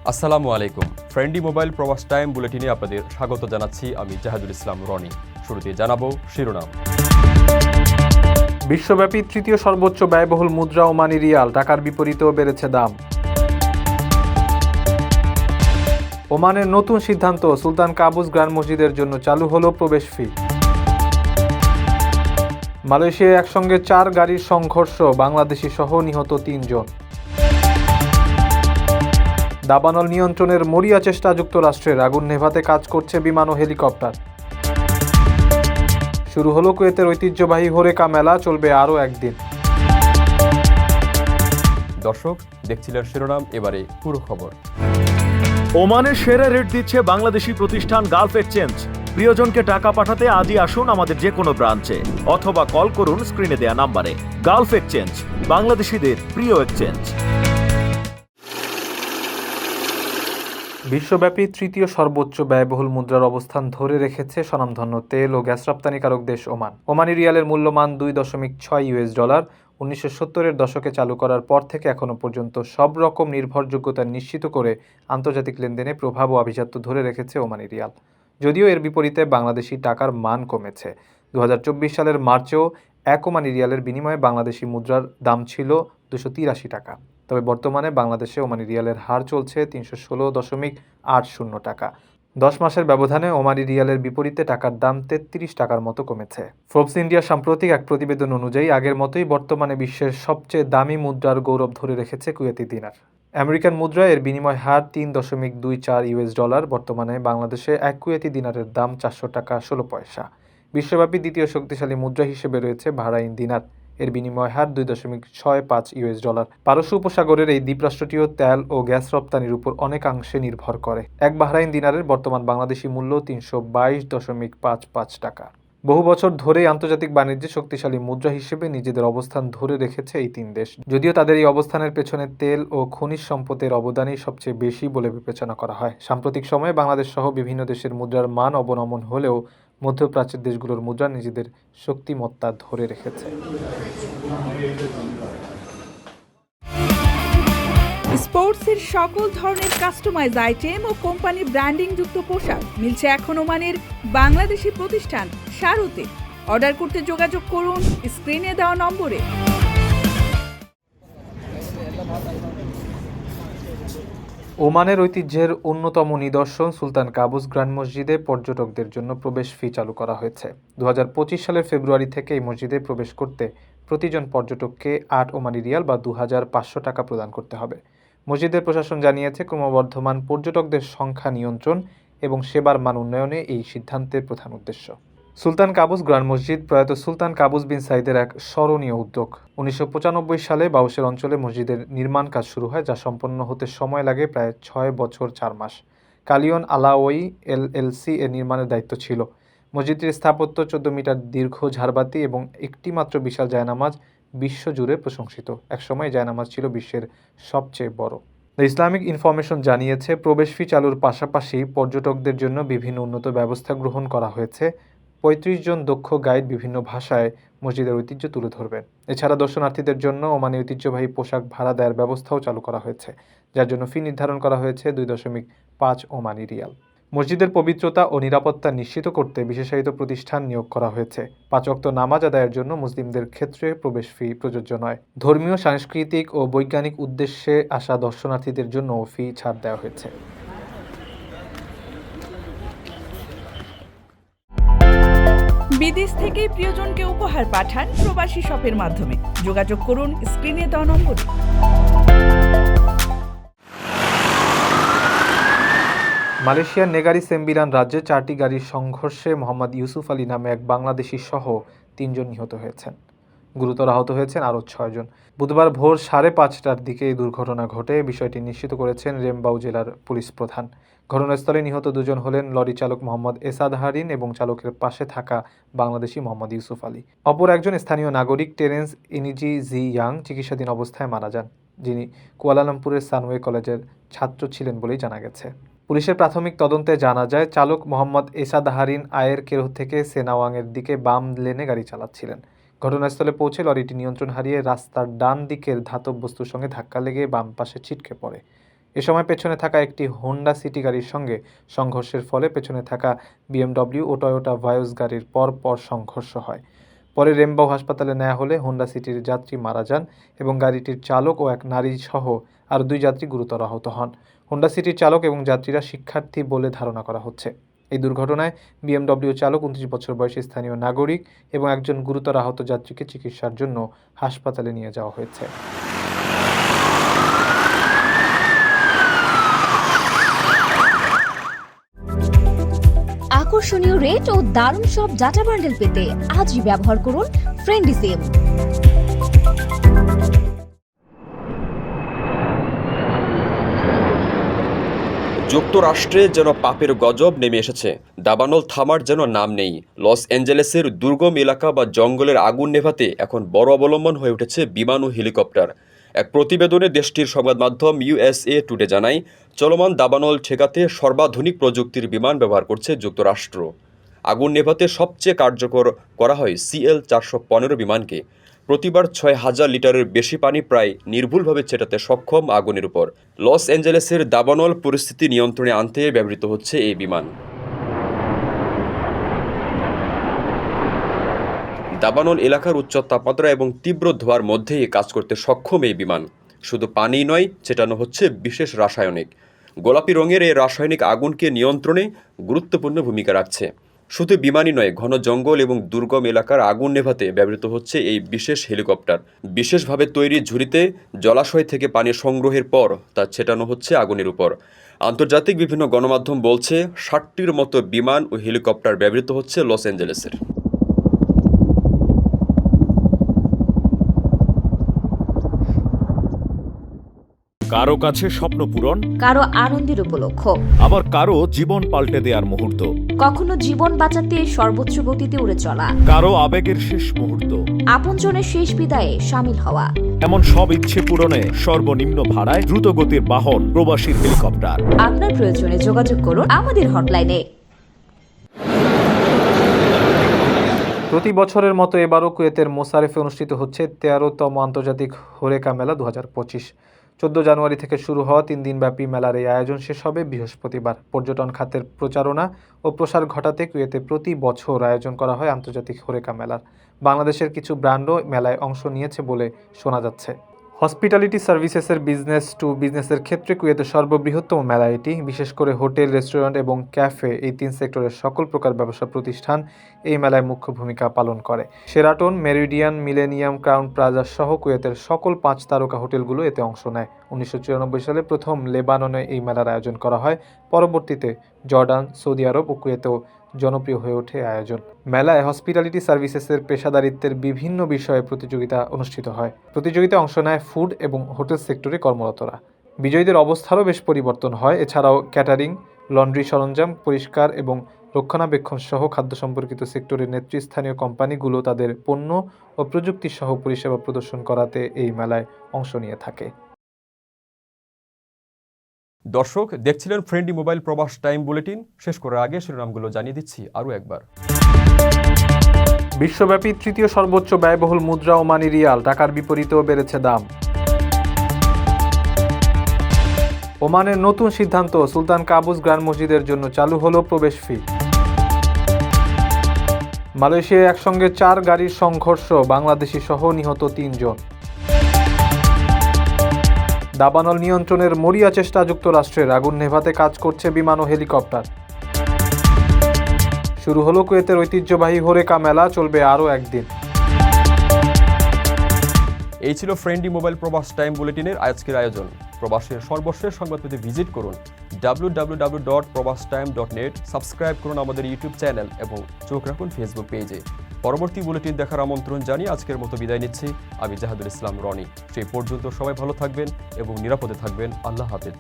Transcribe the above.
আসসালামু আলাইকুম। Friendly mobile প্রবাস টাইম বুলেটিনে আপনাদের স্বাগত জানাচ্ছি আমি জাহাদুল ইসলাম রনি। শুরুতে জানাবো শিরোনাম। বিশ্বব্যাপী তৃতীয় সর্বোচ্চ ব্যয়বহুল মুদ্রা ওমানি রিয়াল, টাকার বিপরীতেও বেড়েছে দাম। ওমানের নতুন সিদ্ধান্ত, সুলতান কাবুস গ্র্যান্ড মসজিদের জন্য চালু হলো প্রবেশ ফি। মালয়েশিয়ায় একসঙ্গে 4 গাড়ির সংঘর্ষ, বাংলাদেশি সহ নিহত 3 জন। দাবানল নিয়ন্ত্রণের মরিয়া চেষ্টা যুক্তরাষ্ট্রের, আগুন নেভাতে কাজ করছে বিমান ও হেলিকপ্টার। শুরু হলো কুয়েতের ঐতিহ্যবাহী হোরেকা মেলা, চলবে আরও একদিন। দর্শক, দেখছিলেন শিরোনাম, এবারে পুরো খবর। ওমানের সেরা রেট দিচ্ছে বাংলাদেশি প্রতিষ্ঠান গালফ এক্সচেঞ্জ। প্রিয়জনকে টাকা পাঠাতে আজই আসুন আমাদের যে কোনো ব্রাঞ্চে অথবা কল করুন স্ক্রিনে দেয়া নাম্বারে। গালফ এক্সচেঞ্জ, বাংলাদেশিদের প্রিয় এক্সচেঞ্জ। বিশ্বব্যাপী তৃতীয় সর্বোচ্চ ব্যয়বহুল মুদ্রার অবস্থান ধরে রেখেছে স্বনামধন্য তেল ও গ্যাস রপ্তানিকারক দেশ ওমান। ওমানি রিয়ালের মূল্যমান $2.6। 1970-এর দশকে চালু করার পর থেকে এখনও পর্যন্ত সব রকম নির্ভরযোগ্যতা নিশ্চিত করে আন্তর্জাতিক লেনদেনে প্রভাব ও আভিজাত্য ধরে রেখেছে ওমানি রিয়াল। যদিও এর বিপরীতে বাংলাদেশি টাকার মান কমেছে। 2024 সালের মার্চেও এক ওমানি রিয়ালের বিনিময়ে বাংলাদেশি মুদ্রার দাম ছিল 283 টাকা। তবে বর্তমানে বাংলাদেশে ওমানি রিয়ালের হার চলছে 316.80 টাকা। 10 মাসের ব্যবধানে ওমানি রিয়ালের বিপরীতে টাকার দাম 33 টাকার মতো কমেছে। ফোর্বস ইন্ডিয়া সাম্প্রতিক এক প্রতিবেদন অনুযায়ী আগের মতোই বর্তমানে বিশ্বের সবচেয়ে দামি মুদ্রার গৌরব ধরে রেখেছে কুয়েতি দিনার। আমেরিকান মুদ্রা এর বিনিময় হার $3.24। বর্তমানে বাংলাদেশে এক কুয়েতি দিনারের দাম 400 টাকা 16 পয়সা। বিশ্বব্যাপী দ্বিতীয় শক্তিশালী মুদ্রা হিসেবে রয়েছে বাহরাইন দিনার। এর বিনিময় হার $2.65। পারস্য উপসাগরের এই দ্বীপরাষ্ট্রটিও তেল ও গ্যাস রপ্তানির উপর অনেকাংশে নির্ভর করে। এক বাহরাইন দিনারের বর্তমান বাংলাদেশি মূল্য 322.55 টাকা। বহু বছর ধরেই আন্তর্জাতিক বাণিজ্যে শক্তিশালী মুদ্রা হিসেবে নিজেদের অবস্থান ধরে রেখেছে এই 3 দেশ। যদিও তাদের এই অবস্থানের পেছনে তেল ও খনিজ সম্পদের অবদানই সবচেয়ে বেশি বলে বিবেচনা করা হয়। সাম্প্রতিক সময়ে বাংলাদেশ সহ বিভিন্ন দেশের মুদ্রার মান অবনমন হলেও মধ্যপ্রাচ্যের দেশগুলোর মুদ্রা নিজেদের শক্তিমত্তা ধরে রেখেছে। স্পোর্টসের সকল ধরনের কাস্টমাইজ আইটেম ও কোম্পানি ব্র্যান্ডিং যুক্ত পোশাক মিলছে এখন ওমানের বাংলাদেশি প্রতিষ্ঠান শারুতে। অর্ডার করতে যোগাযোগ করুন স্ক্রিনে দেওয়া নম্বরে। ওমানের ঐতিহ্যের অন্যতম নিদর্শন সুলতান কাবুস গ্র্যান্ড মসজিদে পর্যটকদের জন্য প্রবেশ ফি চালু করা হয়েছে। 2025 সালের ফেব্রুয়ারি থেকে এই মসজিদে প্রবেশ করতে প্রতিজন পর্যটককে 8 ওমানি রিয়াল বা 2500 টাকা প্রদান করতে হবে। মসজিদের প্রশাসন জানিয়েছে, ক্রমবর্ধমান পর্যটকদের সংখ্যা নিয়ন্ত্রণ এবং সেবার মান উন্নয়নে এই সিদ্ধান্তের প্রধান উদ্দেশ্য। সুলতান কাবুস গ্র্যান্ড মসজিদ প্রয়াত সুলতান কাবুস বিন সাইদের এক স্মরণীয় উদ্যোগ। 1995 সালে বাউসের অঞ্চলে মসজিদের নির্মাণ কাজ শুরু হয়, যা সম্পন্ন হতে সময় লাগে প্রায় 6 বছর 4 মাস। কালিয়ন আলাওয়ি LLC এর নির্মাণের দায়িত্ব ছিল। মসজিদটির স্থাপত্য 14 মিটার দীর্ঘ ঝাড়বাতি এবং একটি মাত্র বিশাল জায়নামাজ বিশ্বজুড়ে প্রশংসিত। একসময় জায়নামাজ ছিল বিশ্বের সবচেয়ে বড়। দ্য ইসলামিক ইনফরমেশন জানিয়েছে, প্রবেশ ফি চালুর পাশাপাশি পর্যটকদের জন্য বিভিন্ন উন্নত ব্যবস্থা গ্রহণ করা হয়েছে। 35 জন দক্ষ গাইড বিভিন্ন ভাষায় মসজিদের ঐতিহ্য তুলে ধরবেন। এছাড়া দর্শনার্থীদের জন্য ওমানি ঐতিহ্যবাহী পোশাক ভাড়া দেওয়ার ব্যবস্থাও চালু করা হয়েছে, যার জন্য ফি নির্ধারণ করা হয়েছে 2.5 ওমানি রিয়াল। মসজিদের পবিত্রতা ও নিরাপত্তা নিশ্চিত করতে বিশেষায়িত প্রতিষ্ঠান নিয়োগ করা হয়েছে। 5 ওয়াক্ত নামাজ আদায়ের জন্য মুসলিমদের ক্ষেত্রে প্রবেশ ফি প্রযোজ্য নয়। ধর্মীয়, সাংস্কৃতিক ও বৈজ্ঞানিক উদ্দেশ্যে আসা দর্শনার্থীদের জন্য ফি ছাড় দেওয়া হয়েছে। বিদেশ থেকে প্রিয়জনকে উপহার পাঠান প্রবাসী শপের মাধ্যমে। যোগাযোগ করুন স্ক্রিনে দেওয়া নম্বরে। মালয়েশিয়ার নেগারি সেম্বিরান রাজ্যে 4টি গাড়ির সংঘর্ষে মোহাম্মদ ইউসুফ আলী নামে এক বাংলাদেশি সহ 3 জন নিহত হয়েছেন। গুরুতর আহত হয়েছেন আরও 6 জন। বুধবার ভোর 5:30টার দিকে এই দুর্ঘটনা ঘটে, বিষয়টি নিশ্চিত করেছেন রেমবাউ জেলার পুলিশ প্রধান। ঘটনাস্থলে নিহত 2 জন হলেন লরি চালক মোহাম্মদ এসাদ হারিন এবং চালকের পাশে থাকা বাংলাদেশি মোহাম্মদ ইউসুফ আলী। অপর একজন স্থানীয় নাগরিক টেরেন্স ইনিজি জি ইয়াং চিকিৎসাধীন অবস্থায় মারা যান, যিনি কুয়ালালামপুরের সানওয়ে কলেজের ছাত্র ছিলেন বলেই জানা গেছে। পুলিশের প্রাথমিক তদন্তে জানা যায়, চালক মোহাম্মদ এসাদ হারিন আয়ের কেরো থেকে সেনাওয়াংয়ের দিকে বাম লেনে গাড়ি চালাচ্ছিলেন। ঘটনাস্থলে পৌঁছে লরিটি নিয়ন্ত্রণ হারিয়ে রাস্তার ডান দিকের ধাতব বস্তুর সঙ্গে ধাক্কা লেগে বাম পাশে ছিটকে পড়ে। এ সময় পেছনে থাকা একটি হোন্ডা সিটি গাড়ির সঙ্গে সংঘর্ষের ফলে পেছনে থাকা BMW ও টয়োটা ভায়োস গাড়ির পরপর সংঘর্ষ হয়। পরে রেমবাউ হাসপাতালে নেওয়া হলে হোন্ডা সিটির যাত্রী মারা যান এবং গাড়িটির চালক ও এক নারী সহ আরও 2 যাত্রী গুরুতর আহত হন। হোন্ডা সিটির চালক এবং যাত্রীরা শিক্ষার্থী বলে ধারণা করা হচ্ছে। এই দুর্ঘটনায় BMW চালক 29 বছর বয়সী স্থানীয় নাগরিক এবং একজন গুরুতর আহত যাত্রীকে চিকিৎসার জন্য হাসপাতালে নিয়ে যাওয়া হয়েছে। আকর্ষণীয় রেট ও দারুণ সব ডাটা বান্ডেল পেতে আজই ব্যবহার করুন ফ্রেন্ডলি সিম। যুক্তরাষ্ট্রে যেন পাপের গজব নেমে এসেছে। দাবানল থামার যেন নাম নেই। লস অ্যাঞ্জেলেসের দুর্গম এলাকা বা জঙ্গলের আগুন নেভাতে এখন বড় অবলম্বন হয়ে উঠেছে বিমান ও হেলিকপ্টার। এক প্রতিবেদনে দেশটির সংবাদ মাধ্যম USA টুডে জানায়, চলমান দাবানল ঠেকাতে সর্বাধুনিক প্রযুক্তির বিমান ব্যবহার করছে যুক্তরাষ্ট্র। আগুন নেভাতে সবচেয়ে কার্যকর করা হয় CL-415 বিমানকে। প্রতিবার 6000 লিটারের বেশি পানি প্রায় নির্ভুলভাবে ছেটাতে সক্ষম আগুনের উপর। লস অ্যাঞ্জেলেসের দাবানল পরিস্থিতি নিয়ন্ত্রণে আনতে ব্যবহৃত হচ্ছে এই বিমান। দাবানল এলাকার উচ্চ তাপমাত্রা এবং তীব্র ধোঁয়ার মধ্যেই কাজ করতে সক্ষম এই বিমান। শুধু পানি নয়, ছেটানো হচ্ছে বিশেষ রাসায়নিক। গোলাপি রঙের এই রাসায়নিক আগুনকে নিয়ন্ত্রণে গুরুত্বপূর্ণ ভূমিকা রাখছে। শুধু বিমানই নয়, ঘন জঙ্গল এবং দুর্গম এলাকার আগুন নেভাতে ব্যবহৃত হচ্ছে এই বিশেষ হেলিকপ্টার। বিশেষভাবে তৈরি ঝুড়িতে জলাশয় থেকে পানি সংগ্রহের পর তা ছেটানো হচ্ছে আগুনের উপর। আন্তর্জাতিক বিভিন্ন গণমাধ্যম বলছে 60টির মতো বিমান ও হেলিকপ্টার ব্যবহৃত হচ্ছে লস অ্যাঞ্জেলেসের। কারো কাছে স্বপ্ন পূরণ, কারো আনন্দের উপলক্ষ, আবার কারো জীবন পাল্টে দেওয়ার মুহূর্ত, কখনো জীবন বাঁচাতে সর্বোচ্চ গতিতে উড়ে চলা, কারো আবেগের শেষ মুহূর্ত, আপনজনের শেষ বিদায়ে সামিল হওয়া। এমন সব ইচ্ছে পূরণে সর্বনিম্ন ভাড়ায় দ্রুতগতির বাহন প্রবাসী হেলিকপ্টার। আপনার প্রয়োজনে যোগাযোগ করুন আমাদের হটলাইনে। প্রতি বছরের মতো এবারও কুয়েতের মোসারেফে অনুষ্ঠিত হচ্ছে 13তম আন্তর্জাতিক হোরেকা মেলা 2025। 14 জানুয়ারি থেকে শুরু হওয়া 3 দিনব্যাপী মেলার এই আয়োজন শেষ হবে বৃহস্পতিবার। পর্যটন খাতের প্রচারণা ও প্রসার ঘটাতে কুয়েতে প্রতি বছর আয়োজন করা হয় আন্তর্জাতিক হোরেকা মেলার। বাংলাদেশের কিছু ব্র্যান্ডও মেলায় অংশ নিয়েছে বলে শোনা যাচ্ছে। হসপিটালিটি সার্ভিসেসের বিজনেস টু বিজনেসের ক্ষেত্রে কুয়েতের সর্ববৃহত্তম মেলা এটি। বিশেষ করে হোটেল, রেস্টুরেন্ট এবং ক্যাফে, এই 3 সেক্টরের সকল প্রকার ব্যবসা প্রতিষ্ঠান এই মেলায় মুখ্য ভূমিকা পালন করে। Sheraton, Meridien, Millennium, Crowne Plaza সহ কুয়েতের সকল 5 তারকা হোটেলগুলো এতে অংশ নেয়। 1994 সালে প্রথম লেবাননে এই মেলার আয়োজন করা হয়। পরবর্তীতে জর্ডান, সৌদি আরব ও কুয়েতেও জনপ্রিয় হয়ে ওঠে আয়োজন। মেলায় হসপিটালিটি সার্ভিসেসের পেশাদারিত্বের বিভিন্ন বিষয়ে প্রতিযোগিতা অনুষ্ঠিত হয়। প্রতিযোগিতায় অংশ নেয় ফুড এবং হোটেল সেক্টরে কর্মরতরা। বিজয়ীদের অবস্থারও বেশ পরিবর্তন হয়। এছাড়াও ক্যাটারিং, লন্ড্রি সরঞ্জাম, পরিষ্কার এবং রক্ষণাবেক্ষণ সহ খাদ্য সম্পর্কিত সেক্টরের নেতৃস্থানীয় কোম্পানিগুলো তাদের পণ্য ও প্রযুক্তি সহ পরিষেবা প্রদর্শন করাতে এই মেলায় অংশ নিয়ে থাকে। দর্শক দেখছিলেন ফ্রেন্ডলি মোবাইল প্রবাস টাইম বুলেটিন। শেষ করার আগে শিরোনামগুলো জানিয়ে দিচ্ছি আরও একবার। বিশ্বব্যাপী তৃতীয় সর্বোচ্চ ব্যয়বহুল মুদ্রা ওমানি রিয়াল, টাকার বিপরীতেও বেড়েছে দাম। ওমানের নতুন সিদ্ধান্ত, সুলতান কাবুস গ্র্যান্ড মসজিদের জন্য চালু হলো প্রবেশ ফি। মালয়েশিয়ায় একসঙ্গে 4 গাড়ির সংঘর্ষ, বাংলাদেশি সহ নিহত 3 জন। দাবানল নিয়ন্ত্রণের মরিয়া চেষ্টা যুক্তরাষ্ট্রের, আগুন নেভাতে কাজ করছে বিমান ও হেলিকপ্টার। শুরু হলো কুয়েতের ঐতিহ্যবাহী হোরেকা মেলা, চলবে আরও একদিন। এই ছিল ফ্রেন্ডলি মোবাইল প্রবাস টাইম বুলেটিনের আজকের আয়োজন। প্রবাসের সর্বশেষ সংবাদ পেতে ভিজিট করুন www.probastime.net। সাবস্ক্রাইব করুন আমাদের ইউটিউব চ্যানেল এবং চোখ রাখুন ফেসবুক পেজে। পরবর্তী বুলেটিন দেখার আমন্ত্রণ জানিয়ে আজকের মতো বিদায় নিচ্ছি আমি জাহাদুল ইসলাম রনি। সেই পর্যন্ত সবাই ভালো থাকবেন এবং নিরাপদে থাকবেন। আল্লাহ হাফেজ।